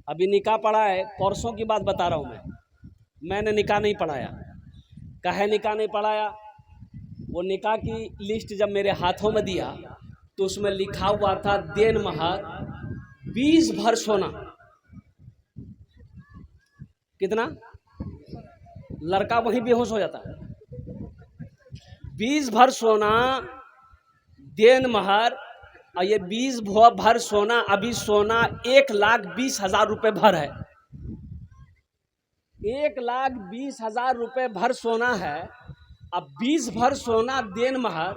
अभी निकाह पढ़ा है, परसों की बात बता रहा हूँ मैंने निकाह नहीं पढ़ाया। काहे निकाह नहीं पढ़ाया? वो निकाह की लिस्ट जब मेरे हाथों में दिया तो उसमें लिखा हुआ था देन महार 20 भर सोना। कितना? लड़का वहीं बेहोश हो जाता। 20 भर सोना देन महार, और ये 20 भर सोना, अभी सोना 1,20,000 रुपये भर है। 1,20,000 रुपये भर सोना है। अब 20 भर सोना देन महार।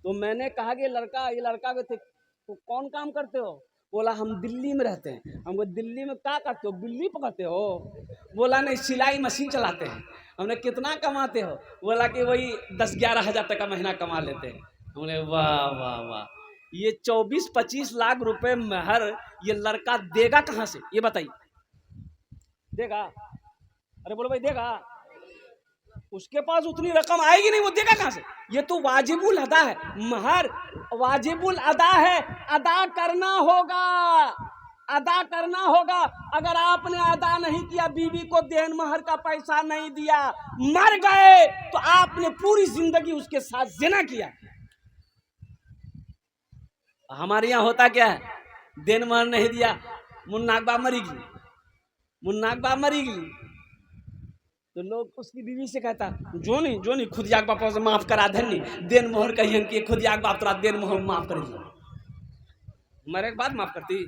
तो मैंने कहा कि ये लड़का को तो कौन काम करते हो? बोला हम दिल्ली में रहते हैं। हमको दिल्ली में क्या करते हो? बिल्ली पकड़ते हो? बोला नहीं, सिलाई मशीन चलाते हैं। हमने कितना कमाते हो? बोला कि वही 10-11 हज़ार तक का महीना कमा लेते हैं। हमने वाह वाह वाह, ये 24-25 लाख रुपए महर ये लड़का देगा कहाँ से? ये बताइए, देगा? अरे बोलो भाई, देगा? उसके पास उतनी रकम आएगी नहीं, वो देगा कहाँ से? ये तो वाजिबुल अदा है, महर वाजिबुल अदा है, अदा करना होगा, अदा करना होगा। अगर आपने अदा नहीं किया, बीवी को देन महर का पैसा नहीं दिया, मर गए तो आपने पूरी जिंदगी उसके साथ जिना किया। हमारे यहाँ होता क्या है? देन महर नहीं दिया, मुन्नाक बाप मरी गई, मुन्नाक बाप मरी गई, तो लोग उसकी बीवी से कहता जो नहीं खुद याक बाप से माफ करा धनी, देन मोहर कहियन कि खुद याक बाप तोरा देन मोहर माफ कर दिया। मरे के बाद माफ करती?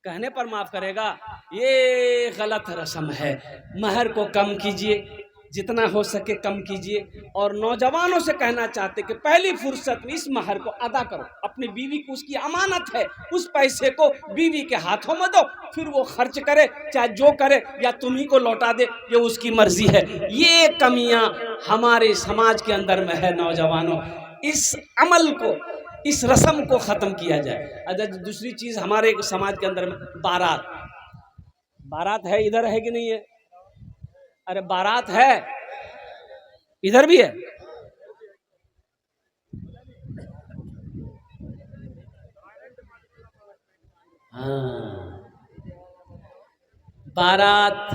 कहने पर माफ करेगा? ये गलत रस्म है। महर को कम कीजिए, जितना हो सके कम कीजिए। और नौजवानों से कहना चाहते कि पहली फुर्सत में इस महर को अदा करो। अपनी बीवी को, उसकी अमानत है, उस पैसे को बीवी के हाथों में दो, फिर वो खर्च करे, चाहे जो करे, या तुम्ही को लौटा दे, ये उसकी मर्जी है। ये कमियां हमारे समाज के अंदर में है। नौजवानों, इस अमल को, इस रस्म को खत्म किया जाए। अगर दूसरी चीज हमारे समाज के अंदर में बारात, बारात है, इधर है कि नहीं है? अरे बारात है, इधर भी है। हाँ, बारात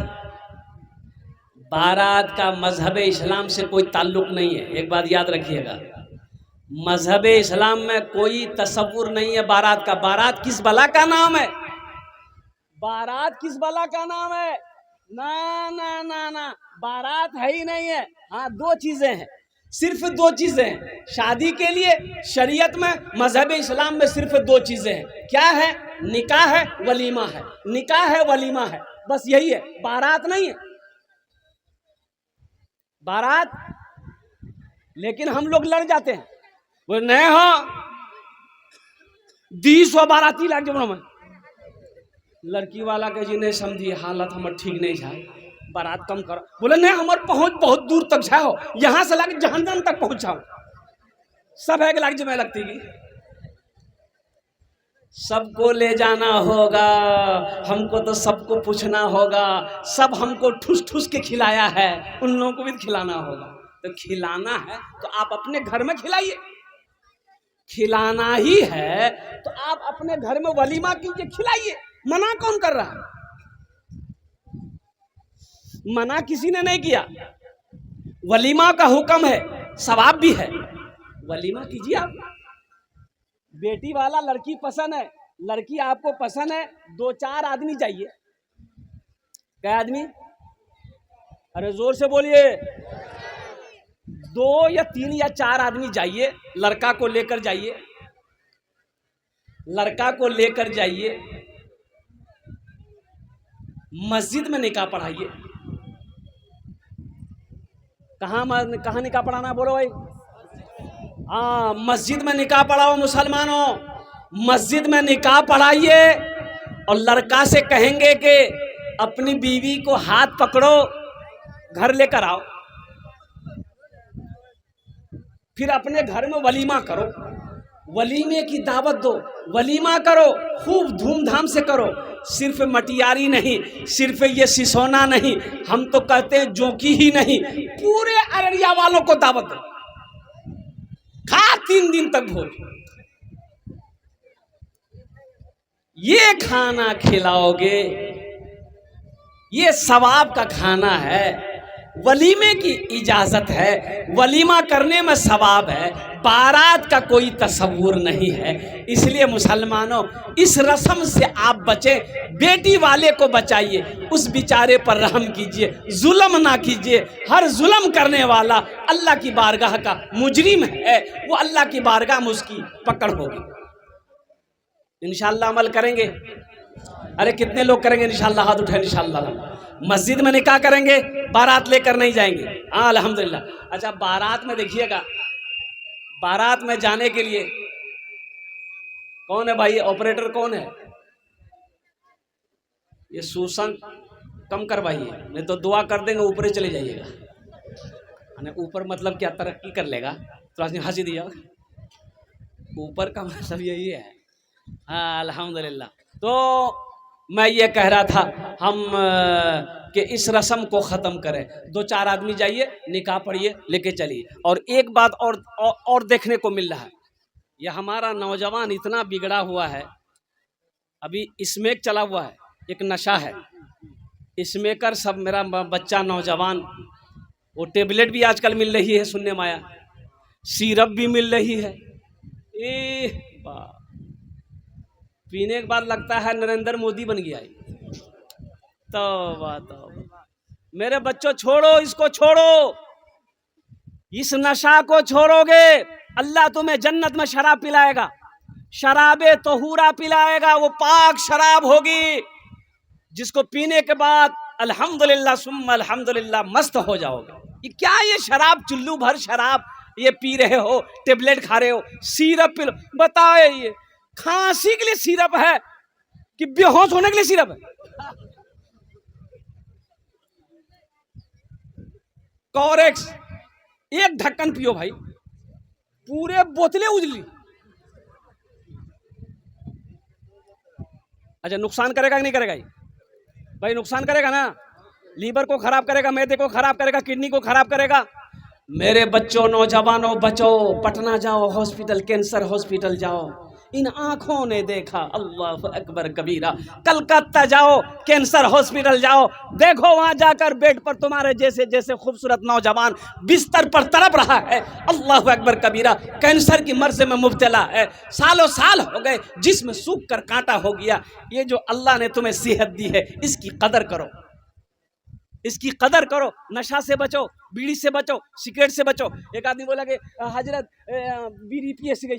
का मजहब इस्लाम से कोई ताल्लुक नहीं है। एक बात याद रखिएगा, मजहब इस्लाम में कोई तसव्वुर नहीं है बारात का। बारात किस बला का नाम है? बारात किस बला का नाम है? ना ना ना ना, बारात है ही नहीं है। हाँ, दो चीजें हैं, सिर्फ दो चीजें हैं शादी के लिए। शरीयत में, मजहब इस्लाम में सिर्फ दो चीजें हैं। क्या है? निकाह है, वलीमा है। निकाह है, वलीमा है, बस यही है, बारात नहीं है। बारात, लेकिन हम लोग लड़ जाते हैं, वो नहीं हो 200 बाराती लग जाओ में। लड़की वाला के जी नहीं समझी, हालत हमार ठीक नहीं जाए, बारात कम करो। बोले नहीं, हमार पहुंच बहुत दूर तक जाओ, यहां से लग जहन्नम तक पहुंचाओ। सब है कि लग जमे लगती की, सबको ले जाना होगा, हमको तो सबको पूछना होगा। सब हमको ठूस ठूस के खिलाया है, उन लोगों को भी खिलाना होगा। तो खिलाना है तो आप अपने घर में खिलाइए। खिलाना ही है तो आप अपने घर में वलीमा कीजिए, खिलाइए। मना कौन कर रहा है? मना किसी ने नहीं किया। वलीमा का हुक्म है, सवाब भी है, वलीमा कीजिए आप। बेटी वाला लड़की पसंद है, लड़की आपको पसंद है, 2-4 आदमी चाहिए। क्या आदमी? अरे जोर से बोलिए। 2 या 3 या 4 आदमी जाइए, लड़का को लेकर जाइए, लड़का को लेकर जाइए, मस्जिद में निकाह पढ़ाइए। कहाँ निकाह पढ़ाना? बोलो भाई। हाँ, मस्जिद में निकाह पढ़ाओ मुसलमानों, मस्जिद में निकाह पढ़ाइए। और लड़का से कहेंगे कि अपनी बीवी को हाथ पकड़ो, घर लेकर आओ, फिर अपने घर में वलीमा करो, वलीमे की दावत दो, वलीमा करो, खूब धूमधाम से करो। सिर्फ मटियारी नहीं, सिर्फ ये सिसोना नहीं, हम तो कहते हैं जोकी ही नहीं, पूरे अररिया वालों को दावत दो, खा 3 दिन तक भोज। ये खाना खिलाओगे, ये सवाब का खाना है, वलीमे की इजाजत है, वलीमा करने में सवाब है, बारात का कोई तस्वुर नहीं है। इसलिए मुसलमानों, इस रस्म से आप बचें, बेटी वाले को बचाइए, उस बेचारे पर रहम कीजिए, जुल्म ना कीजिए। हर जुल्म करने वाला अल्लाह की बारगाह का मुजरिम है, वो अल्लाह की बारगाह में उसकी पकड़ होगी। इंशाअल्लाह अमल करेंगे। अरे कितने लोग करेंगे इंशाअल्लाह? हाथ उठाए इंशाअल्लाह। मस्जिद में निकाह करेंगे, बारात लेकर नहीं जाएंगे। हाँ अल्हम्दुलिल्लाह। अच्छा, बारात में देखिएगा, बारात में जाने के लिए कौन है भाई? ऑपरेटर कौन है? ये सुसंग कम करवाइए, नहीं तो दुआ कर देंगे ऊपर ही चले जाइएगा। ऊपर मतलब क्या, तरक्की कर लेगा? तो आज हंसी दिया, ऊपर का मतलब यही है। हाँ अल्हम्दुलिल्लाह। तो मैं ये कह रहा था हम कि इस रस्म को ख़त्म करें। 2-4 आदमी जाइए, निकाह पढ़िए, लेके चलिए। और एक बात और देखने को मिल रहा है, यह हमारा नौजवान इतना बिगड़ा हुआ है। अभी स्मैक चला हुआ है, एक नशा है स्मैकर। सब मेरा बच्चा नौजवान, वो टेबलेट भी आजकल मिल रही है सुनने में आया, सिरप भी मिल रही है। पीने के बाद लगता है नरेंद्र मोदी बन गया। तो मेरे बच्चों, छोड़ो इसको, छोड़ो इस नशा को। छोड़ोगे अल्लाह तुम्हें जन्नत में शराब पिलाएगा, शराबे तोहूरा पिलाएगा। वो पाक शराब होगी जिसको पीने के बाद अल्हम्दुलिल्लाह सुम्मा अल्हम्दुलिल्लाह मस्त हो जाओगे। ये क्या, ये शराब, चुल्लू भर शराब ये पी रहे हो, टेबलेट खा रहे हो, सिरप पी लो। बताओ, ये खांसी के लिए सिरप है कि बेहोश होने के लिए सिरप है? कोरेक्स एक ढक्कन पियो भाई, पूरे बोतलें उजली। अच्छा, नुकसान करेगा कि नहीं करेगा? भाई नुकसान करेगा ना, लीवर को खराब करेगा, मैदे को खराब करेगा, किडनी को खराब करेगा। मेरे बच्चों, नौजवानों, बचो, पटना जाओ, हॉस्पिटल, कैंसर हॉस्पिटल जाओ। इन आंखों ने देखा, अल्लाह अकबर कबीरा। कलकत्ता जाओ, कैंसर हॉस्पिटल जाओ, देखो वहां जाकर बेड पर तुम्हारे जैसे जैसे खूबसूरत नौजवान बिस्तर पर तड़प रहा है, अल्लाह अकबर कबीरा, कैंसर की मर्ज में मुब्तला है, सालों साल हो गए, जिसमें सूख कर कांटा हो गया। ये जो अल्लाह ने तुम्हें सेहत दी है, इसकी कदर करो, इसकी कदर करो। नशा से बचो, बीड़ी से बचो, सिगरेट से बचो। एक आदमी बोला कि हजरत बीड़ी पिए सके,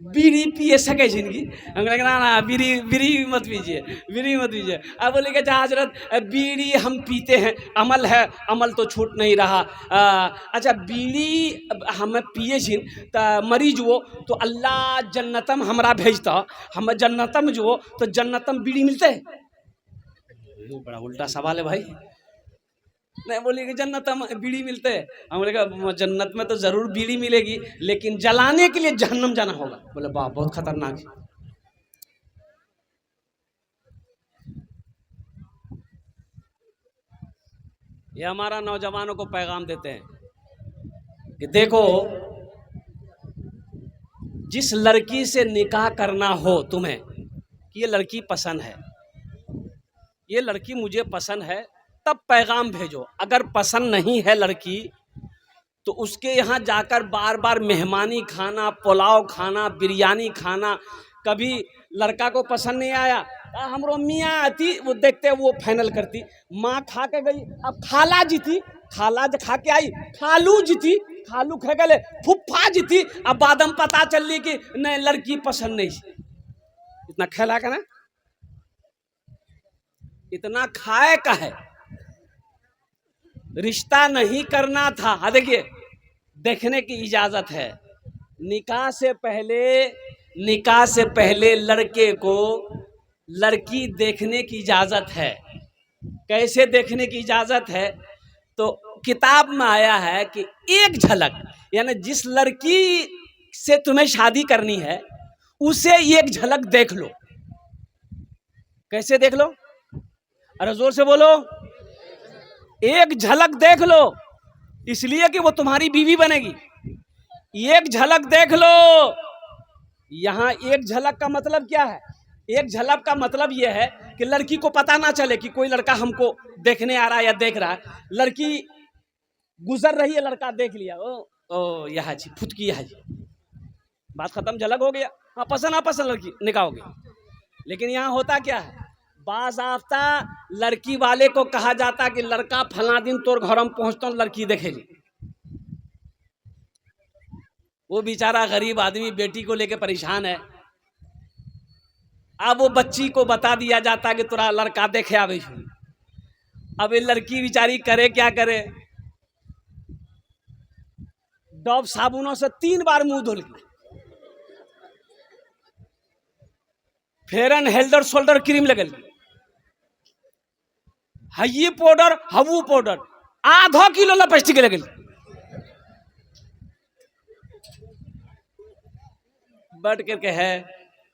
बीड़ी पिए सके जिंदगी? ना ना, बीड़ी मत पीजिए, बीड़ी मत पीजिए। अब बोले कि हजरत बीड़ी हम पीते हैं, अमल है, अमल तो छूट नहीं रहा। अच्छा, बीड़ी हम पिए जिन तो मरीज वो तो अल्लाह जन्नतम हमरा भेजता, हम जन्नतम जो तो जन्नतम बीड़ी मिलते है? बड़ा उल्टा सवाल है भाई। नहीं, बोली कि जन्नत में बीड़ी मिलते हैं। हमने कहा जन्नत में तो जरूर बीड़ी मिलेगी, लेकिन जलाने के लिए जहन्नम जाना होगा। बोले वाह, बहुत खतरनाक है। ये हमारा नौजवानों को पैगाम देते हैं कि देखो, जिस लड़की से निकाह करना हो तुम्हें, कि ये लड़की पसंद है, ये लड़की मुझे पसंद है, तब पैगाम भेजो। अगर पसंद नहीं है लड़की, तो उसके यहाँ जाकर बार बार मेहमानी खाना, पुलाव खाना, बिरयानी खाना। कभी लड़का को पसंद नहीं आया, हमरो मियाँ आती, वो देखते वो फाइनल करती। माँ खा के गई, अब खाला जीती, खाला खा के आई, खालू जीती, खालू खा गए, फुफ्फा जीती। अब बाद में पता चल रही कि नहीं, लड़की पसंद नहीं। इतना खेला का ना, इतना खाए का है, रिश्ता नहीं करना था। हाँ देखिए, देखने की इजाजत है। निकाह से पहले लड़के को लड़की देखने की इजाजत है। कैसे देखने की इजाजत है? तो किताब में आया है कि एक झलक, यानी जिस लड़की से तुम्हें शादी करनी है उसे एक झलक देख लो। कैसे देख लो? अरे जोर से बोलो। एक झलक देख लो, इसलिए कि वो तुम्हारी बीवी बनेगी। एक झलक देख लो। यहां एक झलक का मतलब क्या है? एक झलक का मतलब यह है कि लड़की को पता ना चले कि कोई लड़का हमको देखने आ रहा है या देख रहा है। लड़की गुजर रही है, लड़का देख लिया, ओ यह जी फुटकी, यह जी, बात खत्म, झलक हो गया। हाँ पसंद, हाँ पसंद, लड़की निकाह हो गया। लेकिन यहाँ होता क्या है, बाज़ाफ्ता लड़की वाले को कहा जाता कि लड़का फला दिन तोर घर में पहुंचता हूँ, लड़की देखेली। वो बेचारा गरीब आदमी बेटी को लेके परेशान है। अब वो बच्ची को बता दिया जाता कि तोरा लड़का देखे आवे। अब ये लड़की बेचारी करे क्या करे, डब साबुनों से 3 बार मुंह धो ली, फेयर एंड हेल्डर शोल्डर क्रीम लगल, हई पाउडर, हवू पाउडर, आधा किलो लिपस्टिक लगल। बैठ करके है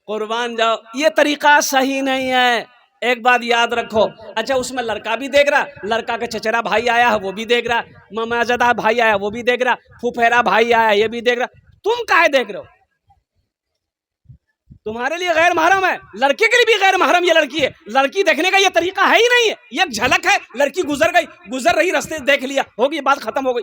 कुर्बान जाओ, ये तरीका सही नहीं है। एक बात याद रखो। अच्छा उसमें लड़का भी देख रहा, लड़का का चचेरा भाई आया है वो भी देख रहा, मामाजादा भाई आया वो भी देख रहा, फुफेरा भाई आया ये भी देख रहा, तुम काहे देख रहे हो? तुम्हारे लिए गैर महरम है, लड़के के लिए भी गैर महरम ये लड़की है। लड़की देखने का ये तरीका है ही नहीं है, ये एक झलक है। लड़की गुजर गई, गुजर रही, रास्ते देख लिया, हो गई, बात खत्म हो गई।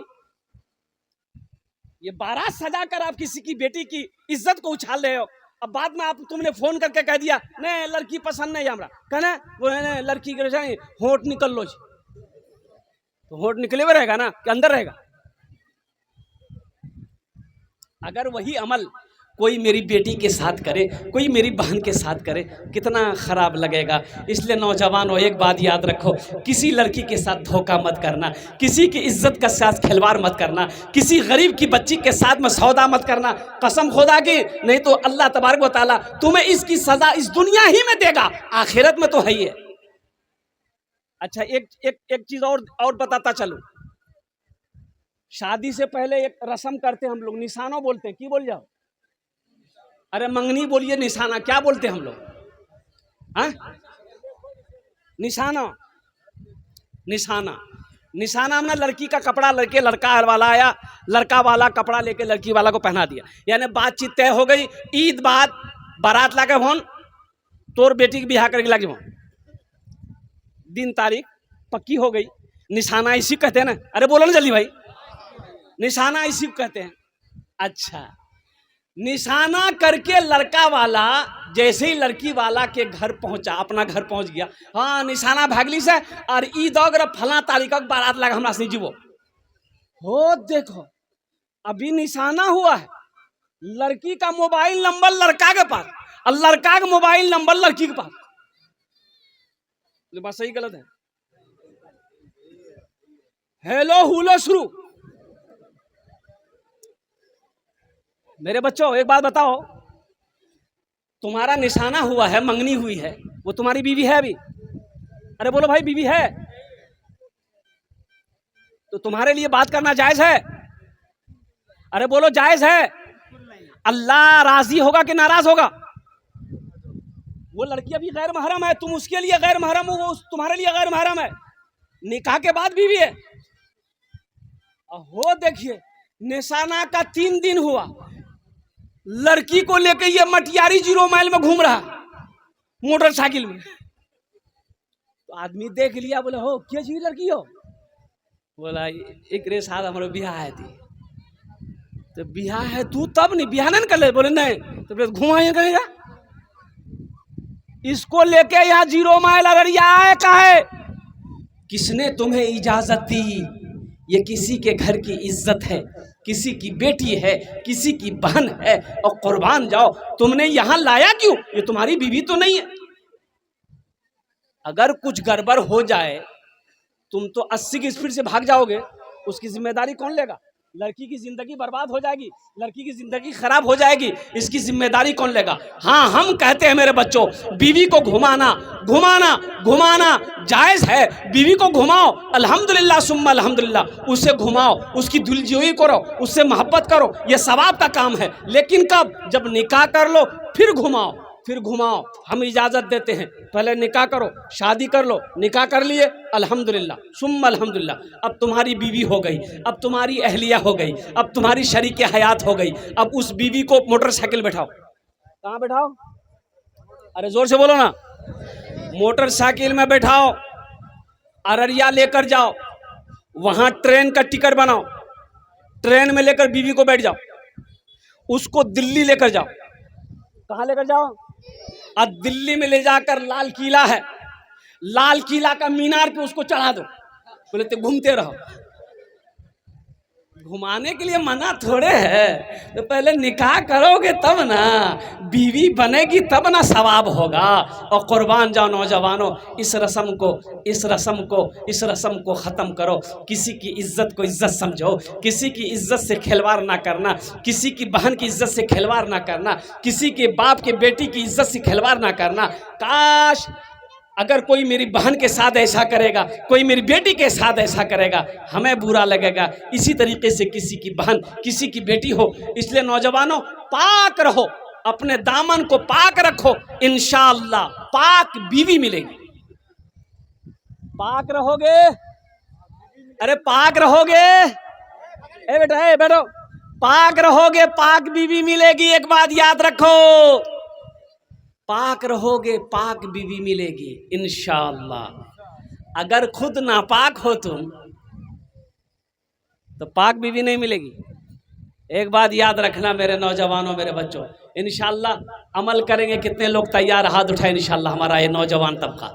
ये बारात सजा कर आप किसी की बेटी की इज्जत को उछाल रहे हो। अब बाद में आप तुमने फोन करके कह दिया नहीं लड़की पसंद नहीं हमरा, कहना वो है लड़की के होंठ निकल लो, तो होंठ निकले हुए रहेगा ना कि अंदर रहेगा? अगर वही अमल कोई मेरी बेटी के साथ करे, कोई मेरी बहन के साथ करे, कितना खराब लगेगा। इसलिए नौजवानों एक बात याद रखो, किसी लड़की के साथ धोखा मत करना, किसी की इज्जत का साथ खिलवाड़ मत करना, किसी गरीब की बच्ची के साथ में सौदा मत करना, कसम खुदा की, नहीं तो अल्लाह तबारक व तआला तुम्हें इसकी सजा इस दुनिया ही में देगा, आखिरत में तो है ही है। अच्छा एक चीज और बताता चलो, शादी से पहले एक रस्म करते हैं हम लोग, निशानों बोलते हैं, की बोल जाओ? अरे मंगनी बोलिए, निशाना क्या बोलते हैं हम लोग? हाँ निशाना, निशाना, निशाना हमने लड़की का कपड़ा लेके लड़का वाला आया, लड़का वाला कपड़ा लेके लड़की वाला को पहना दिया, यानी बातचीत तय हो गई। ईद बाद बारात लाके भोन तोर बेटी के बिहार करके लागे भोन, दिन तारीख पक्की हो गई। निशाना इसी कहते हैं ना, अरे बोलो ना जल्दी भाई, निशाना इसी कहते हैं। अच्छा निशाना करके लड़का वाला जैसे ही लड़की वाला के घर पहुंचा, अपना घर पहुंच गया, हाँ निशाना भागली से और ईद फला तारीख का बारात लगा हमरा से जीवो हो। देखो अभी निशाना हुआ है, लड़की का मोबाइल नंबर लड़का के पास और लड़का का मोबाइल नंबर लड़की के पास। बात सही गलत है? हेलो हुलो शुरू। मेरे बच्चों एक बात बताओ, तुम्हारा निशाना हुआ है, मंगनी हुई है, वो तुम्हारी बीवी है अभी? अरे बोलो भाई बीवी है? तो तुम्हारे लिए बात करना जायज है? अरे बोलो जायज है? अल्लाह राजी होगा कि नाराज होगा? वो लड़की अभी गैर महरम है, तुम उसके लिए गैर महरम हो, वो तुम्हारे लिए गैर महरम है, निकाह के बाद बीवी है। हो देखिए निशाना का 3 दिन हुआ, लड़की को लेके ये मटियारी 0 माइल में घूम रहा मोटरसाइकिल में। तो आदमी देख लिया, बोले हो क्या चीज लड़की हो? बोला एक रे साथ हमारे बियाह है थी। तो बियाह है तू तब नहीं बियाह नहीं कर ले? बोले नहीं। तो फिर घुमाइए करेगा, इसको लेके यहाँ 0 माइल अररिया आए काहे? किसने तुम्हें इजाजत दी? ये किसी के घर की इज्जत है, किसी की बेटी है, किसी की बहन है, और कुर्बान जाओ तुमने यहां लाया क्यों? ये तुम्हारी बीवी तो नहीं है। अगर कुछ गड़बड़ हो जाए तुम तो 80 की स्पीड से भाग जाओगे, उसकी जिम्मेदारी कौन लेगा? लड़की की जिंदगी बर्बाद हो जाएगी, लड़की की जिंदगी खराब हो जाएगी, इसकी जिम्मेदारी कौन लेगा? हाँ हम कहते हैं मेरे बच्चों, बीवी को घुमाना घुमाना घुमाना जायज है, बीवी को घुमाओ, अल्हम्दुलिल्लाह सुम्मा अल्हम्दुलिल्लाह, उसे घुमाओ, उसकी दिलजोई करो, उससे मोहब्बत करो, यह सवाब का काम है। लेकिन कब? जब निकाह कर लो फिर घुमाओ, फिर घुमाओ, हम इजाज़त देते हैं। पहले निकाह करो, शादी कर लो, निकाह कर लिए अल्हम्दुलिल्लाह सुम्मा अल्हम्दुलिल्लाह, अब तुम्हारी बीवी हो गई, अब तुम्हारी अहलिया हो गई, अब तुम्हारी शरीक हयात हो गई। अब उस बीवी को मोटरसाइकिल बैठाओ, कहाँ बैठाओ? अरे जोर से बोलो ना। मोटरसाइकिल में बैठाओ, अररिया लेकर जाओ, वहां ट्रेन का टिकट बनाओ, ट्रेन में लेकर बीवी को बैठ जाओ, उसको दिल्ली लेकर जाओ। कहां लेकर जाओ? और दिल्ली में ले जाकर लाल किला है, लाल किला का मीनार पे उसको चढ़ा दो। बोले तो घूमते रहो। घुमाने के लिए मना थोड़े है, तो पहले निकाह करोगे तब ना, बीवी बनेगी तब ना सवाब होगा। और कुर्बान जाओ नौजवानों, इस रस्म को ख़त्म करो। किसी की इज्जत को इज्जत समझो, किसी की इज्जत से खिलवाड़ ना करना, किसी की बहन की इज्जत से खिलवाड़ ना करना, किसी के बाप के बेटी की इज्जत से खिलवाड़ ना करना। काश अगर कोई मेरी बहन के साथ ऐसा करेगा, कोई मेरी बेटी के साथ ऐसा करेगा, हमें बुरा लगेगा। इसी तरीके से किसी की बहन, किसी की बेटी हो। इसलिए नौजवानों, पाक रहो, अपने दामन को पाक रखो, इंशाअल्लाह पाक बीवी मिलेगी। पाक रहोगे, अरे पाक रहोगे, ए बेटा, ए बैठो, पाक रहोगे पाक बीवी मिलेगी। एक बात याद रखो, पाक रहोगे पाक बीवी मिलेगी इंशाअल्लाह। अगर खुद नापाक हो तुम तो पाक बीवी नहीं मिलेगी। एक बात याद रखना मेरे नौजवानों, मेरे बच्चों, इंशाअल्लाह अमल करेंगे। कितने लोग तैयार, हाथ उठाए इंशाअल्लाह। हमारा ये नौजवान तबका,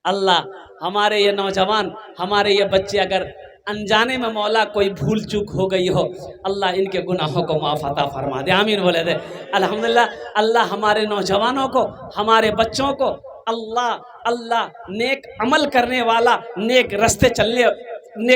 अल्लाह हमारे ये नौजवान, हमारे ये बच्चे, अगर अनजाने में मौला कोई भूल चूक हो गई हो, अल्लाह इनके गुनाहों को माफ़ अता फरमा दे। आमीन बोले दे। अल्हम्दुलिल्लाह, अल्लाह हमारे नौजवानों को, हमारे बच्चों को अल्लाह नेक अमल करने वाला, नेक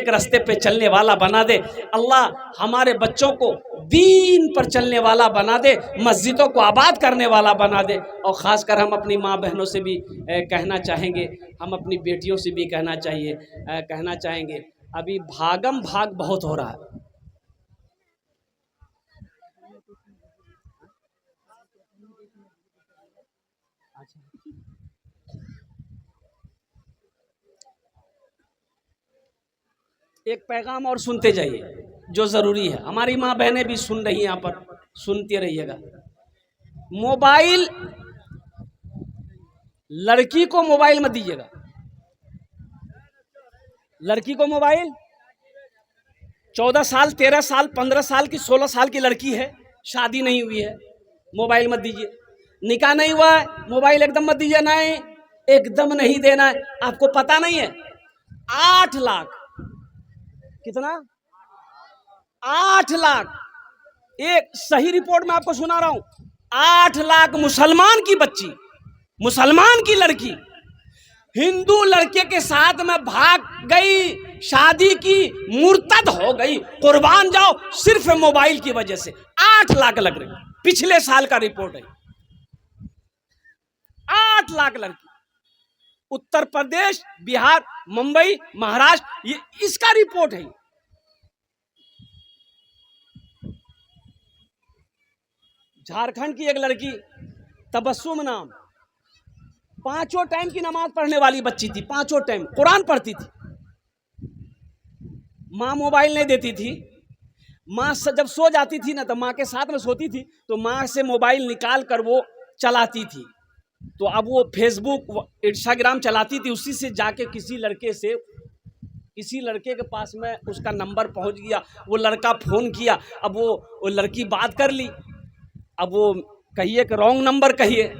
रास्ते पे चलने वाला बना दे। अल्लाह हमारे बच्चों को दीन पर चलने वाला बना दे, मस्जिदों को आबाद करने वाला बना दे। और ख़ासकर हम अपनी माँ बहनों से भी कहना चाहेंगे, हम अपनी बेटियों से भी कहना चाहेंगे, अभी भागम भाग बहुत हो रहा है। एक पैगाम और सुनते जाइए जो ज़रूरी है। हमारी माँ बहनें भी सुन रही हैं, यहाँ पर सुनते रहिएगा। मोबाइल, लड़की को मोबाइल मत दीजिएगा। लड़की को मोबाइल, 14 साल, 13 साल, 15 साल की, 16 साल की लड़की है, शादी नहीं हुई है, मोबाइल मत दीजिए। निकाह नहीं हुआ है, मोबाइल एकदम मत दीजिए। नहीं, एकदम नहीं देना है। आपको पता नहीं है, 8 लाख, कितना? 8 लाख, एक सही रिपोर्ट में आपको सुना रहा हूं, 8 लाख मुसलमान की बच्ची, मुसलमान की लड़की हिंदू लड़के के साथ में भाग गई, शादी की, मुर्तद हो गई। कुर्बान जाओ, सिर्फ मोबाइल की वजह से 8 लाख लग रही। पिछले साल का रिपोर्ट है, 8 लाख लड़की, उत्तर प्रदेश, बिहार, मुंबई, महाराष्ट्र, ये इसका रिपोर्ट है। झारखंड की एक लड़की, तबस्सुम नाम, 5 टाइम की नमाज पढ़ने वाली बच्ची थी, 5 टाइम कुरान पढ़ती थी। माँ मोबाइल नहीं देती थी। माँ जब सो जाती थी ना, तो माँ के साथ में सोती थी, तो माँ से मोबाइल निकाल कर वो चलाती थी। तो अब वो फेसबुक, इंस्टाग्राम चलाती थी, उसी से जाके किसी लड़के के पास में उसका नंबर पहुंच गया। वो लड़का फ़ोन किया, अब वो लड़की बात कर ली। अब वो कहिए कि रॉन्ग नंबर कहिए,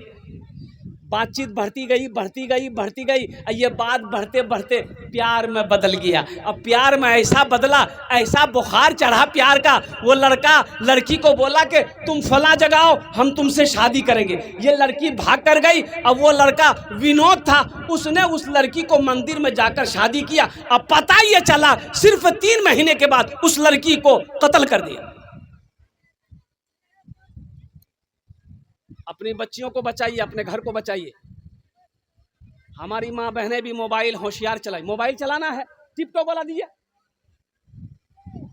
बातचीत बढ़ती गई। ये बात बढ़ते बढ़ते प्यार में बदल गया। अब प्यार में ऐसा बदला, ऐसा बुखार चढ़ा प्यार का, वो लड़का लड़की को बोला कि तुम फला जगह आओ, हम तुमसे शादी करेंगे। ये लड़की भाग कर गई। अब वो लड़का विनोद था, उसने उस लड़की को मंदिर में जाकर शादी किया। अब पता ये चला, सिर्फ 3 महीने के बाद उस लड़की को कत्ल कर दिया। अपनी बच्चियों को बचाइए, अपने घर को बचाइए। हमारी माँ बहनें भी मोबाइल होशियार चलाएं। मोबाइल चलाना है, टिप टॉप वाला दीजिए,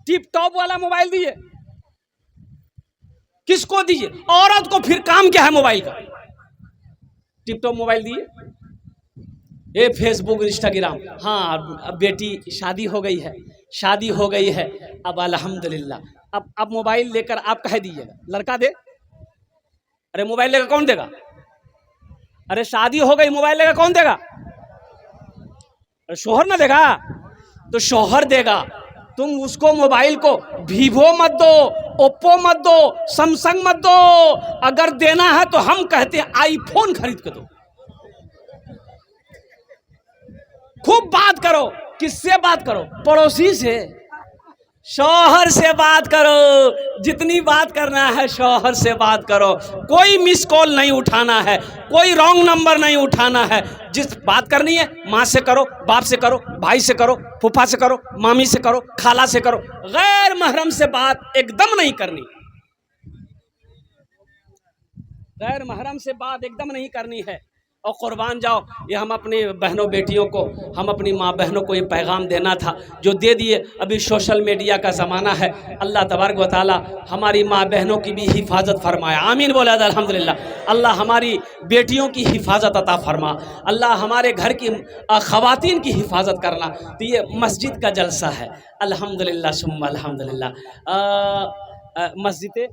टिप टॉप वाला मोबाइल दीजिए। किसको दीजिए? औरत को। फिर काम क्या है मोबाइल का? टिप टॉप मोबाइल दिए, ये फेसबुक, इंस्टाग्राम। हाँ, अब बेटी शादी हो गई है, अब अल्हम्दुलिल्लाह। अब मोबाइल लेकर आप कह दीजिएगा, लड़का दे। अरे मोबाइल लेकर कौन देगा? अरे शादी हो गई, मोबाइल लेगा कौन देगा? अरे शोहर ना देगा तो शोहर देगा। तुम उसको मोबाइल को वीवो मत दो, ओप्पो मत दो, सैमसंग मत दो। अगर देना है तो हम कहते हैं आईफोन खरीद के दो। खूब बात करो। किससे बात करो? पड़ोसी से, शौहर से बात करो। जितनी बात करना है शौहर से बात करो। कोई मिस कॉल नहीं उठाना है, कोई रॉन्ग नंबर नहीं उठाना है। जिस बात करनी है माँ से करो, बाप से करो, भाई से करो, फूफा से करो, मामी से करो, खाला से करो। गैर महरम से बात एकदम नहीं करनी। गैर महरम से बात एकदम नहीं करनी है। और कुर्बान जाओ, ये हम अपनी बहनों बेटियों को, हम अपनी माँ बहनों को ये पैगाम देना था जो दे दिए। अभी सोशल मीडिया का ज़माना है। अल्लाह तबारक व तआला हमारी माँ बहनों की भी हिफाजत फरमाए। आमीन बोला जाए अल्हम्दुलिल्लाह। अल्लाह हमारी बेटियों की हिफाजत अता फरमा। अल्लाह हमारे घर की ख़वातीन की हिफाजत करना। तो ये मस्जिद का जलसा है अल्हम्दुलिल्लाह सुम्मा अल्हम्दुलिल्लाह। मस्जिद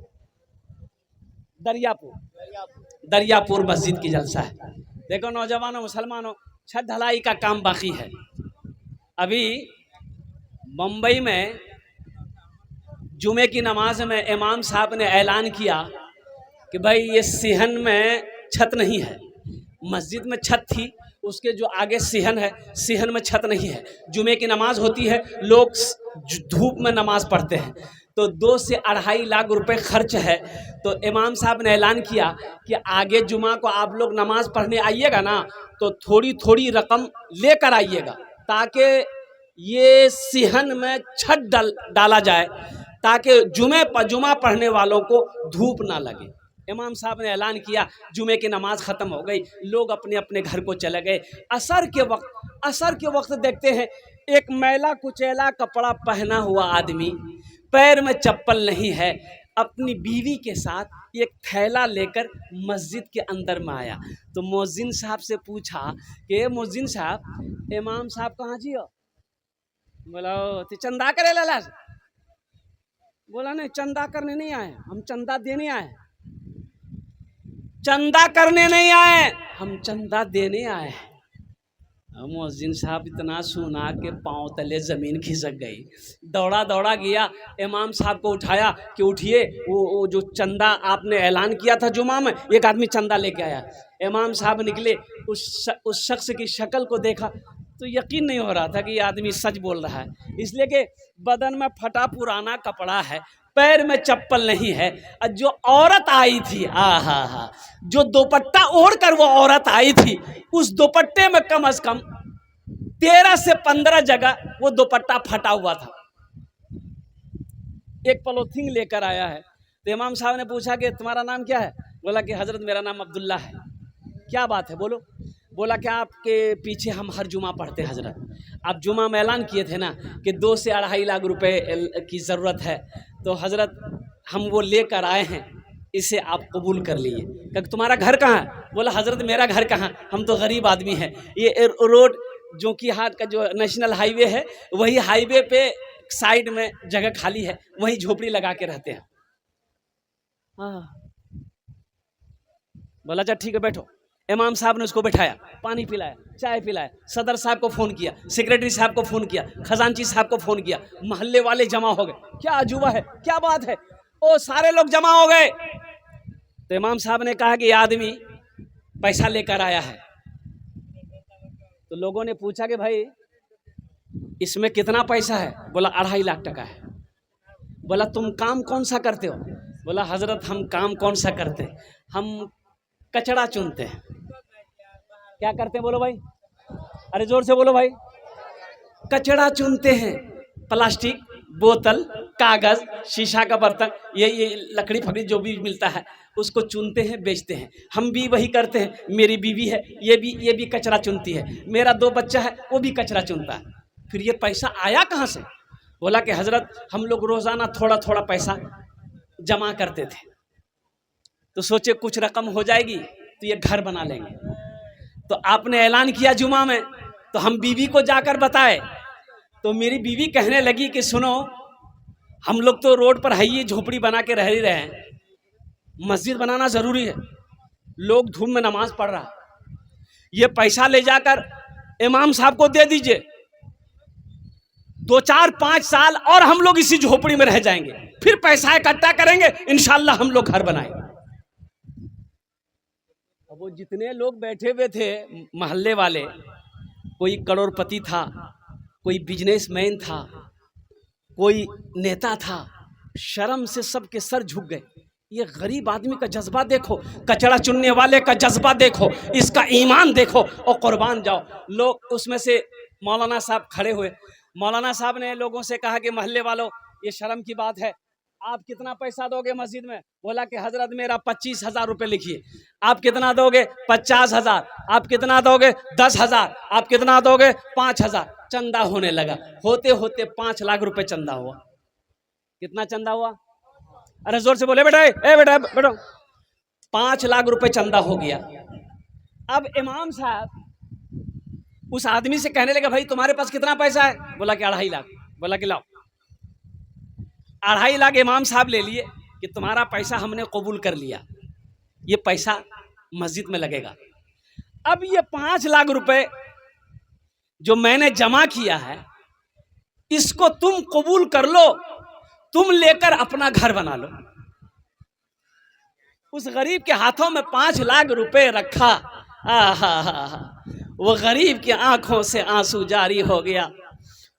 दरियापुर मस्जिद की जलसा है। देखो नौजवानों, मुसलमानों, छत ढलाई का काम बाकी है। अभी मुंबई में जुमे की नमाज में इमाम साहब ने ऐलान किया कि भाई ये सिहन में छत नहीं है। मस्जिद में छत थी, उसके जो आगे सिहन है, सिहन में छत नहीं है। जुमे की नमाज होती है, लोग धूप में नमाज पढ़ते हैं, तो 2 से 2.5 लाख रुपए खर्च है। तो इमाम साहब ने ऐलान किया कि आगे जुमा को आप लोग नमाज पढ़ने आइएगा ना, तो थोड़ी थोड़ी रकम लेकर आइएगा, ताकि ये सिहन में छत डाला जाए, ताकि जुमा पढ़ने वालों को धूप ना लगे। इमाम साहब ने ऐलान किया, जुमे की नमाज ख़त्म हो गई, लोग अपने अपने घर को चले गए। असर के वक्त देखते हैं एक मैला कुचैला कपड़ा पहना हुआ आदमी, पैर में चप्पल नहीं है, अपनी बीवी के साथ एक थैला लेकर मस्जिद के अंदर में आया। तो मुअज्जिन साहब से पूछा कि मुअज्जिन साहब, इमाम साहब कहाँ जी हो? बोला तो चंदा करे लाला। बोला नहीं, चंदा करने नहीं आए हम, चंदा देने आए। चंदा करने नहीं आए हम, चंदा देने आए। मुअज्जिन साहब इतना सुना के पांव तले ज़मीन खिसक गई। दौड़ा दौड़ा गया, इमाम साहब को उठाया कि उठिए, वो जो चंदा आपने ऐलान किया था जुमा में, एक आदमी चंदा लेके आया। इमाम साहब निकले, उस शख्स की शक्ल को देखा तो यकीन नहीं हो रहा था कि ये आदमी सच बोल रहा है, इसलिए कि बदन में फटा पुराना कपड़ा है, पैर में चप्पल नहीं है। और जो औरत आई थी, हा, जो दुपट्टा ओढ़ कर वो औरत आई थी, उस दुपट्टे में कम से कम 13 से 15 जगह वो दुपट्टा फटा हुआ था। एक पॉलीथीन लेकर आया है। तो इमाम साहब ने पूछा कि तुम्हारा नाम क्या है? बोला कि हजरत मेरा नाम अब्दुल्ला है। क्या बात है, बोलो। बोला कि आपके पीछे हम हर जुमा पढ़ते हैं हजरत। आप जुमा में ऐलान किए थे ना कि 2 से 2.5 लाख रुपए की ज़रूरत है, तो हजरत हम वो लेकर आए हैं, इसे आप कबूल कर लीजिए। क्योंकि तुम्हारा घर कहाँ है? बोला हजरत मेरा घर कहाँ, हम तो गरीब आदमी हैं। ये रोड जो कि हाट का जो नेशनल हाईवे है, वही हाईवे पे साइड में जगह खाली है, वहीं झोपड़ी लगा के रहते हैं। हाँ, बोला अच्छा ठीक है बैठो। इमाम साहब ने उसको बैठाया, पानी पिलाया, चाय पिलाया, सदर साहब को फ़ोन किया, सेक्रेटरी साहब को फ़ोन किया, खजांची साहब को फ़ोन किया, मोहल्ले वाले जमा हो गए। क्या अजूबा है, क्या बात है, ओ सारे लोग जमा हो गए। तो इमाम साहब ने कहा कि ये आदमी पैसा लेकर आया है। तो लोगों ने पूछा कि भाई इसमें कितना पैसा है? बोला 2.5 लाख टका है। बोला तुम काम कौन सा करते हो? बोला हजरत हम काम कौन सा करते, हम कचड़ा चुनते हैं। क्या करते हैं बोलो भाई, अरे जोर से बोलो भाई। कचड़ा चुनते हैं, प्लास्टिक, बोतल, कागज, शीशा का बर्तन, ये लकड़ी फकड़ी जो भी मिलता है उसको चुनते हैं, बेचते हैं। हम भी वही करते हैं। मेरी बीवी है, ये भी कचरा चुनती है। मेरा 2 बच्चा है, वो भी कचरा चुनता है। फिर ये पैसा आया कहाँ से? बोला कि हजरत हम लोग रोज़ाना थोड़ा थोड़ा पैसा जमा करते थे, तो सोचे कुछ रकम हो जाएगी तो ये घर बना लेंगे। तो आपने ऐलान किया जुमा में, तो हम बीवी को जाकर बताए। तो मेरी बीवी कहने लगी कि सुनो, हम लोग तो रोड पर है ही, झोपड़ी बना के रह ही रहे हैं, मस्जिद बनाना ज़रूरी है, लोग धूप में नमाज पढ़ रहा, ये पैसा ले जाकर इमाम साहब को दे दीजिए, 2, 4, 5 साल और हम लोग इसी झोपड़ी में रह जाएंगे, फिर पैसा इकट्ठा करेंगे, इंशाल्लाह हम लोग घर बनाएंगे। अब वो जितने लोग बैठे हुए थे मोहल्ले वाले, कोई करोड़पति था, कोई बिजनेसमैन था, कोई नेता था, शर्म से सबके सर झुक गए। ये गरीब आदमी का जज्बा देखो, कचरा चुनने वाले का जज्बा देखो, इसका ईमान देखो और कुर्बान जाओ। लोग उसमें से मौलाना साहब खड़े हुए। मौलाना साहब ने लोगों से कहा कि मोहल्ले वालों, ये शर्म की बात है, आप कितना पैसा दोगे मस्जिद में? बोला कि हजरत मेरा 25,000 रुपये लिखिए। आप कितना दोगे? 50,000। आप कितना दोगे? 10,000। आप कितना दोगे? 5,000। चंदा होने लगा, होते होते 5 लाख रुपए चंदा हुआ। कितना चंदा हुआ? अरे जोर से बोले बेटा, ए बेटा बेटो, 5 लाख रुपए चंदा हो गया। अब इमाम साहब उस आदमी से कहने लगे, भाई तुम्हारे पास कितना पैसा है? बोला कि 2.5 लाख। बोला कि लाओ। 2.5 लाख इमाम साहब ले लिए कि तुम्हारा पैसा हमने कबूल कर लिया, ये पैसा मस्जिद में लगेगा। अब ये 5 लाख रुपए जो मैंने जमा किया है, इसको तुम कबूल कर लो, तुम लेकर अपना घर बना लो। उस गरीब के हाथों में 5 लाख रुपए रखा। वो गरीब की आंखों से आंसू जारी हो गया।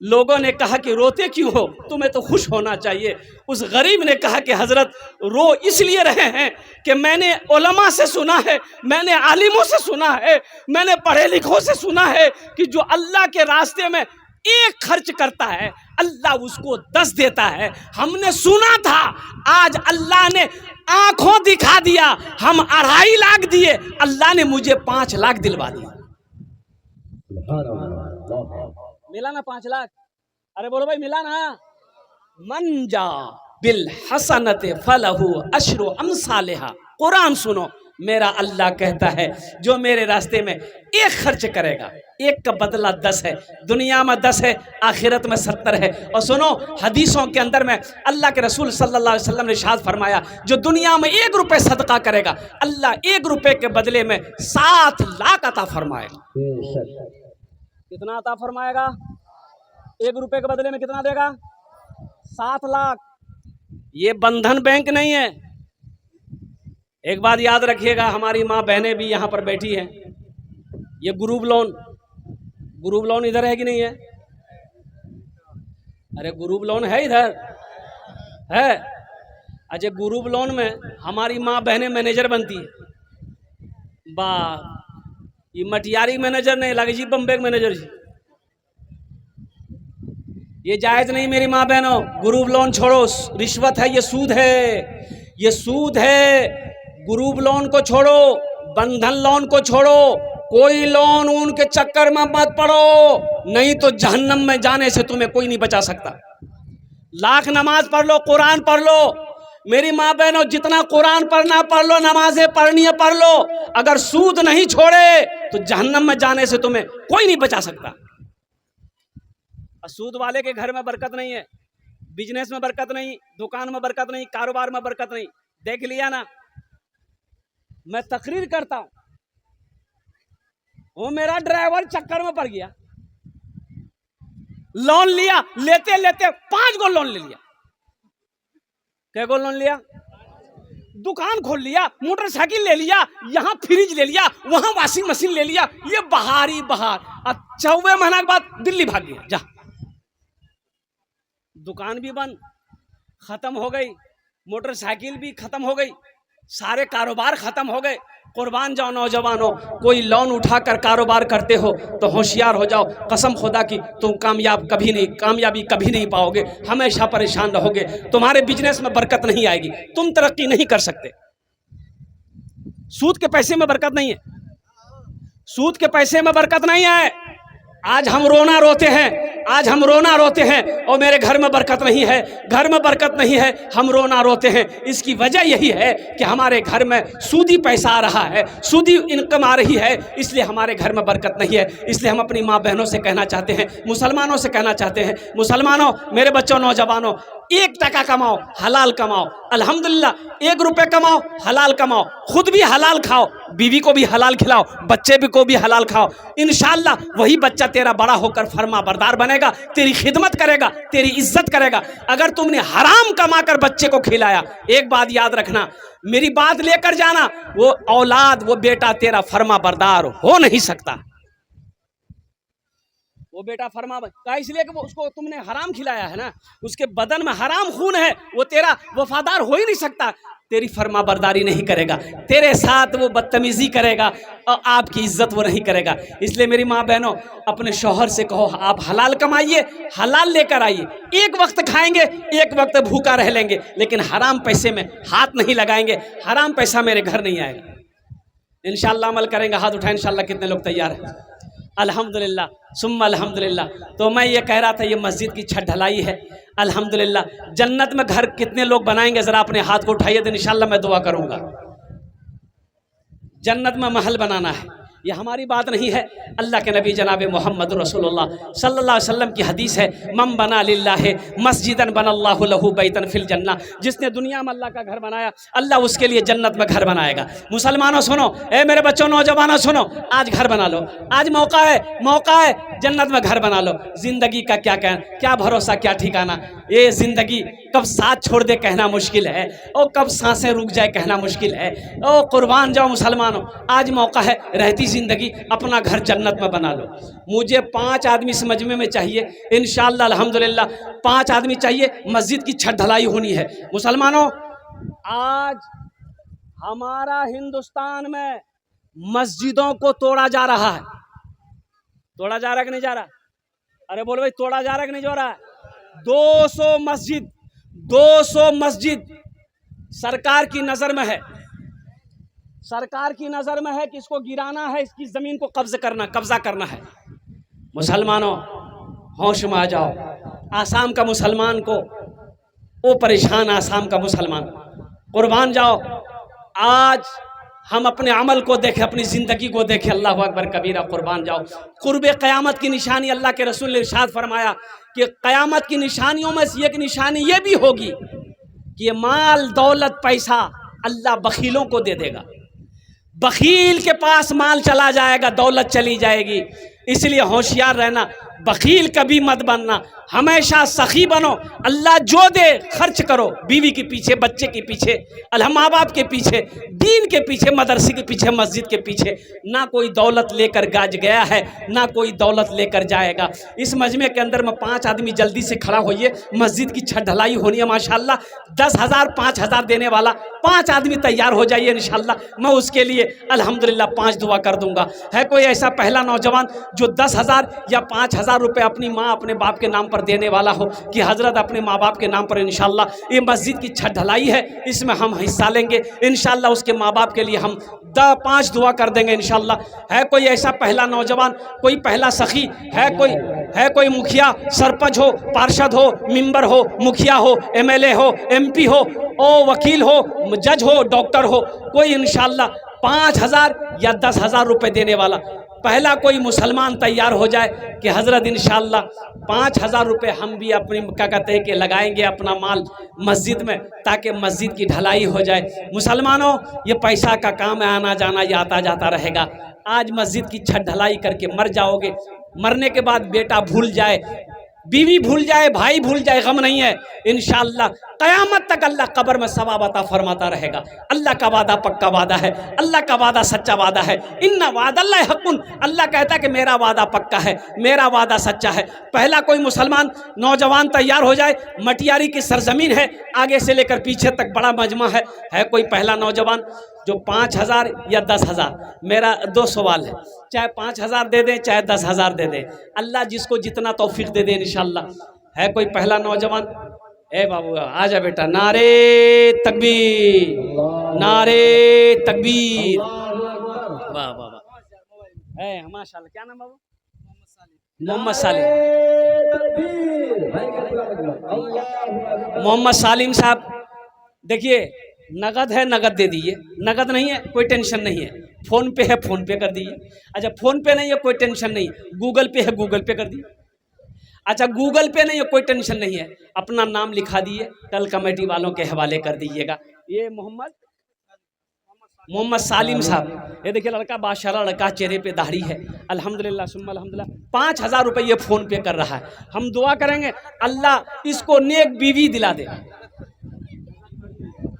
लोगों ने कहा कि रोते क्यों हो, तुम्हें तो खुश होना चाहिए। उस गरीब ने कहा कि हजरत रो इसलिए रहे हैं कि मैंने उलमा से सुना है, मैंने आलिमों से सुना है, मैंने पढ़े लिखों से सुना है कि जो अल्लाह के रास्ते में 1 खर्च करता है, अल्लाह उसको 10 देता है। हमने सुना था, आज अल्लाह ने आंखों दिखा दिया। हम 2.5 लाख दिए, अल्लाह ने मुझे 5 लाख दिलवा दिया। मिला ना 5 लाख? अरे बोलो भाई, मिला ना? मन जा बिल हसनत फलहु अशरु अमसालिहा। कुरान सुनो, मेरा अल्लाह कहता है जो मेरे रास्ते में 1 खर्च करेगा, 1 का बदला 10 है। दुनिया में 10 है, आखिरत में 70 है। और सुनो, हदीसों के अंदर में अल्लाह के रसूल सल्लल्लाहु अलैहि वसल्लम ने इरशाद फरमाया, जो दुनिया में 1 रुपए सदका करेगा, अल्लाह 1 रुपए के बदले में 7 लाख अता फरमाएगा। कितना अता फरमाएगा? 1 रुपए के बदले में कितना देगा? 7 लाख। ये बंधन बैंक नहीं है। एक बात याद रखिएगा, हमारी माँ बहनें भी यहाँ पर बैठी हैं, ये ग्रुप लोन इधर है कि नहीं है? अरे ग्रुप लोन है, इधर है। अच्छा, ग्रुप लोन में हमारी माँ बहनें मैनेजर बनती है। वाह, ये मटियारी मैनेजर नहीं लगे जी, बम्बे मैनेजर जी। ये जायज नहीं मेरी माँ बहनों, ग्रुप लोन छोड़ो, रिश्वत है, ये सूद है, ये सूद है। ग्रुप लोन को छोड़ो, बंधन लोन को छोड़ो, कोई लोन उनके चक्कर में मत पड़ो, नहीं तो जहन्नम में जाने से तुम्हें कोई नहीं बचा सकता। लाख नमाज पढ़ लो, कुरान पढ़ लो मेरी माँ बहनों, जितना कुरान पढ़ना पढ़ लो, नमाजें पढ़नी है पढ़ लो, अगर सूद नहीं छोड़े तो जहन्नम में जाने से तुम्हें कोई नहीं बचा सकता। सूद वाले के घर में बरकत नहीं है, बिजनेस में बरकत नहीं, दुकान में बरकत नहीं, कारोबार में बरकत नहीं। देख लिया ना, मैं तकरीर करता हूं, वो मेरा ड्राइवर चक्कर में पड़ गया, लोन लिया, लेते लेते 5 गो लोन ले लिया। क्या गो लोन लिया? दुकान खोल लिया, मोटरसाइकिल ले लिया, यहां फ्रिज ले लिया, वहां वॉशिंग मशीन ले लिया, ये बहारी बहार। अब 4वें महीना के बाद दिल्ली भाग गया। जा, दुकान भी बंद, खत्म हो गई, मोटरसाइकिल भी खत्म हो गई, सारे कारोबार खत्म हो गए। कुर्बान जाओ नौजवानों, कोई लोन उठाकर कारोबार करते हो तो होशियार हो जाओ। कसम खुदा की तुम कामयाबी कभी नहीं पाओगे, हमेशा परेशान रहोगे। तुम्हारे बिजनेस में बरकत नहीं आएगी, तुम तरक्की नहीं कर सकते। सूद के पैसे में बरकत नहीं है, सूद के पैसे में बरकत नहीं है। आज हम रोना रोते हैं, आज हम रोना रोते हैं और मेरे घर में बरकत नहीं है, घर में बरकत नहीं है, हम रोना रोते हैं। इसकी वजह यही है कि हमारे घर में सूदी पैसा आ रहा है, सूदी इनकम आ रही है, इसलिए हमारे घर में बरकत नहीं है। इसलिए हम अपनी माँ बहनों से कहना चाहते हैं, मुसलमानों से कहना चाहते हैं, मुसलमानों, मेरे बच्चों, नौजवानों, 1 टका कमाओ, हलाल कमाओ, अल्हम्दुलिल्लाह 1 रुपये कमाओ, हलाल कमाओ, खुद भी हलाल खाओ, बीवी को भी हलाल खिलाओ, बच्चे भी को भी हलाल खाओ। इंशाअल्लाह वही बच्चा तेरा बड़ा होकर फर्मा बरदार बनेगा, तेरी खिदमत करेगा, तेरी इज्जत करेगा। अगर तुमने हराम कमाकर बच्चे को खिलाया, एक बात याद रखना, मेरी बात लेकर जाना, वो औलाद, वो बेटा तेरा फर्मा बरदार हो नहीं सकता। वो बेटा फरमा का इसलिए कि वो उसको तुमने हराम खिलाया है ना, उसके बदन में हराम खून है, वो तेरा वफादार हो ही नहीं सकता, तेरी फर्मा बरदारी नहीं करेगा, तेरे साथ वो बदतमीजी करेगा और आपकी इज्जत वो नहीं करेगा। इसलिए मेरी माँ बहनों, अपने शौहर से कहो आप हलाल कमाइए, हलाल लेकर आइए, 1 वक्त खाएंगे, 1 वक्त भूखा रह लेंगे, लेकिन हराम पैसे में हाथ नहीं लगाएंगे, हराम पैसा मेरे घर नहीं आएगा। इंशाअल्लाह अमल करेंगे, हाथ उठाएं इंशाअल्लाह। कितने लोग तैयार हैं? अल्हम्दुलिल्लाह सुम्मा अल्हम्दुलिल्लाह। तो मैं ये कह रहा था, ये मस्जिद की छत ढलाई है, अल्हम्दुलिल्लाह। जन्नत में घर कितने लोग बनाएंगे, ज़रा अपने हाथ को उठाइए तो इंशाअल्लाह मैं दुआ करूँगा। जन्नत में महल बनाना है, ये हमारी बात नहीं है, अल्लाह के नबी जनाब मोहम्मद रसूलुल्लाह सल्लल्लाहु अलैहि वसल्लम की हदीस है, मम बना लिल्लाहि मस्जिदन बनल्लाहु लहू बैतन फिल जन्ना। जिसने दुनिया में अल्लाह का घर बनाया, अल्लाह उसके लिए जन्नत में घर बनाएगा। मुसलमानों सुनो, ए मेरे बच्चों, नौजवानों सुनो, आज घर बना लो, आज मौका है, जन्नत में घर बना लो। जिंदगी का क्या भरोसा, क्या ठिकाना, ये जिंदगी कब साथ छोड़ दे कहना मुश्किल है, और कब सांसें रुक जाए कहना मुश्किल है। ओ कुर्बान जाओ मुसलमानों, आज मौका है, रहती जिंदगी अपना घर जन्नत में बना लो। मुझे 5 आदमी इस मजमे में चाहिए इंशाअल्लाह, अल्हम्दुलिल्लाह 5 आदमी चाहिए। मस्जिद की छत ढलाई होनी है। मुसलमानों, आज हमारा हिंदुस्तान में मस्जिदों को तोड़ा जा रहा है। तोड़ा जा रहा है कि नहीं जा रहा? अरे बोलो भाई, तोड़ा जा रहा है कि नहीं जा रहा? 200 मस्जिद सरकार की नजर में है, सरकार की नजर में है कि इसको गिराना है, इसकी जमीन को कब्जा करना है। मुसलमानों होश में आ जाओ। आसाम का मुसलमान को वो परेशान, आसाम का मुसलमान कुर्बान जाओ। आज हम अपने अमल को देखें, अपनी ज़िंदगी को देखें। अल्लाह अकबर कबीरा, कुर्बान जाओ। कुर्बे क़यामत की निशानी, अल्लाह के रसूल ने इरशाद फरमाया कि क़यामत की निशानियों में से एक निशानी ये भी होगी कि ये माल दौलत पैसा अल्लाह बखीलों को दे देगा। बखील के पास माल चला जाएगा, दौलत चली जाएगी। इसलिए होशियार रहना, बखील कभी मत बनना, हमेशा सखी बनो। अल्लाह जो दे खर्च करो, बीवी के पीछे, बच्चे के पीछे, अल्लाह माँ बाप के पीछे, दीन के पीछे, मदरसे के पीछे, मस्जिद के पीछे। ना कोई दौलत लेकर गाज गया है, ना कोई दौलत लेकर जाएगा। इस मजमे के अंदर में 5 आदमी जल्दी से खड़ा होइए, मस्जिद की छत ढलाई होनी है माशाल्लाह। 10,000 5,000 देने वाला 5 आदमी तैयार हो जाइए इंशाल्लाह। मैं उसके लिए अल्हम्दुलिल्लाह 5 दुआ कर दूंगा। है कोई ऐसा पहला नौजवान जो 10,000 या 5,000 रुपये अपनी माँ अपने बाप के नाम पर देने वाला हो कि हजरत अपने माँ बाप के नाम पर इंशाल्लाह ये मस्जिद की छत ढलाई है, इसमें हम हिस्सा लेंगे इंशाल्लाह। उसके माँ बाप के लिए हम 5 दुआ कर देंगे इंशाल्लाह। है कोई ऐसा पहला नौजवान, कोई पहला सखी, है कोई मुखिया, सरपंच हो, पार्षद हो, मेंबर हो, मुखिया हो, MLA हो, MP हो, ओ वकील हो, जज हो, डॉक्टर हो, कोई इंशाल्लाह 5,000 या 10,000 रुपये देने वाला पहला कोई मुसलमान तैयार हो जाए कि हजरत इंशाल्लाह 5,000 रुपये हम भी अपनी क्या कहते हैं कि लगाएंगे अपना माल मस्जिद में, ताकि मस्जिद की ढलाई हो जाए। मुसलमानों, ये पैसा का काम है, आना जाना ये आता जाता रहेगा। आज मस्जिद की छत ढलाई करके मर जाओगे, मरने के बाद बेटा भूल जाए, बीवी भूल जाए, भाई भूल जाए, गम नहीं है। इंशाअल्लाह क़यामत तक अल्लाह कब्र में सवाब अता फरमाता रहेगा। अल्लाह का वादा पक्का वादा है, अल्लाह का वादा सच्चा वादा है। इन्ना वादल्लाहि हक़्क़ुन, अल्लाह कहता है कि मेरा वादा पक्का है, मेरा वादा सच्चा है। पहला कोई मुसलमान नौजवान तैयार हो जाए, मटियारी की सरजमीन है, आगे से लेकर पीछे तक बड़ा मजमा है कोई पहला नौजवान जो 5,000 या 10,000, मेरा 2 सवाल है, चाहे 5,000 दे दें, चाहे 10,000 दे दें, अल्लाह जिसको जितना तौफीक दे दे इंशाअल्लाह। है कोई पहला नौजवान? ए बाबू आजा बेटा, नारे तकबीर, नारे तकबीर, वाह वाह वाह, ए माशाल्लाह। क्या नाम बाबू? मोहम्मद सालिम। मोहम्मद सालिम साहब, देखिए नगद है, नगद दे दीजिए, नगद नहीं है कोई टेंशन नहीं है, फ़ोन पे है फ़ोन पे कर दीजिए। अच्छा फ़ोन पे नहीं है कोई टेंशन नहीं, गूगल पे है गूगल पे कर दीजिए। अच्छा गूगल पे नहीं है, कोई टेंशन नहीं है, अपना नाम लिखा दिए, कल कमेटी वालों के हवाले कर दीजिएगा। ये मोहम्मद सालिम साहब, ये देखिए लड़का बादशाह लड़का, चेहरे पे दाढ़ी है, अल्हम्दुलिल्लाह सुम्मा अल्हम्दुलिल्लाह। 5,000 रुपये ये फ़ोन पे कर रहा है। हम दुआ करेंगे अल्लाह इसको नेक बीवी दिला दे।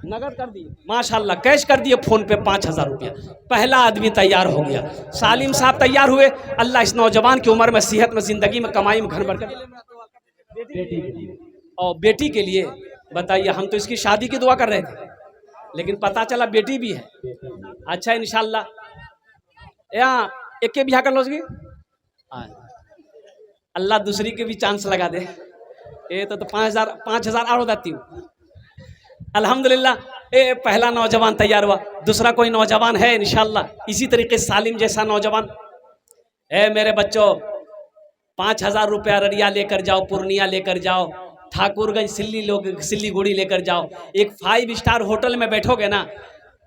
नगद कर दिए माशाल्लाह, कैश कर दिए फ़ोन पे 5,000 रुपया। पहला आदमी तैयार हो गया, सालिम साहब तैयार हुए। अल्लाह इस नौजवान की उम्र में, सेहत में, ज़िंदगी में, कमाई में घर भर कर। और बेटी के लिए बताइए, हम तो इसकी शादी की दुआ कर रहे थे, लेकिन पता चला बेटी भी है। अच्छा इंशाल्लाह यहाँ एक के बिहा कर लो उसकी, अल्लाह दूसरी के भी चांस लगा दे। ये तो 5,000 और देती हूँ। अल्हम्दुलिल्लाह ये पहला नौजवान तैयार हुआ। दूसरा कोई नौजवान है इंशाल्लाह इसी तरीके सालिम जैसा नौजवान है। मेरे बच्चों 5,000 रुपया अररिया लेकर जाओ, पूर्णिया लेकर जाओ, ठाकुरगंज सिल्लीगुड़ी लेकर जाओ। एक 5 स्टार होटल में बैठोगे ना,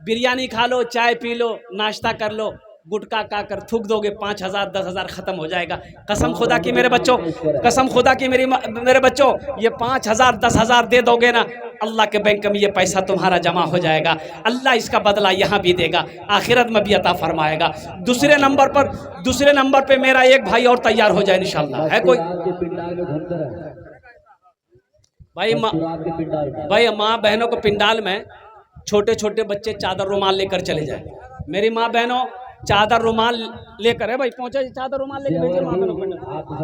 बिरयानी खा लो, चाय पी लो, नाश्ता कर लो, गुटखा का कर थूक दोगे, 5,000 10,000 ख़त्म हो जाएगा। कसम खुदा की मेरे बच्चों, कसम खुदा की मेरे बच्चों, ये 5,000 10,000 दे दोगे ना, अल्लाह के बैंक में ये पैसा तुम्हारा जमा हो जाएगा। अल्लाह इसका बदला यहाँ भी देगा, आखिरत में भी अता फरमाएगा। दूसरे नंबर पे मेरा एक भाई और तैयार हो जाए इंशाल्लाह। है कोई भाई माँ बहनों को पिंडाल में छोटे छोटे बच्चे चादर रुमाल लेकर चले जाए। मेरी माँ बहनों चादर रुमाल लेकर है भाई, पहुंचे चादर रुमाल लेकर भेजिए माँ बहनों को।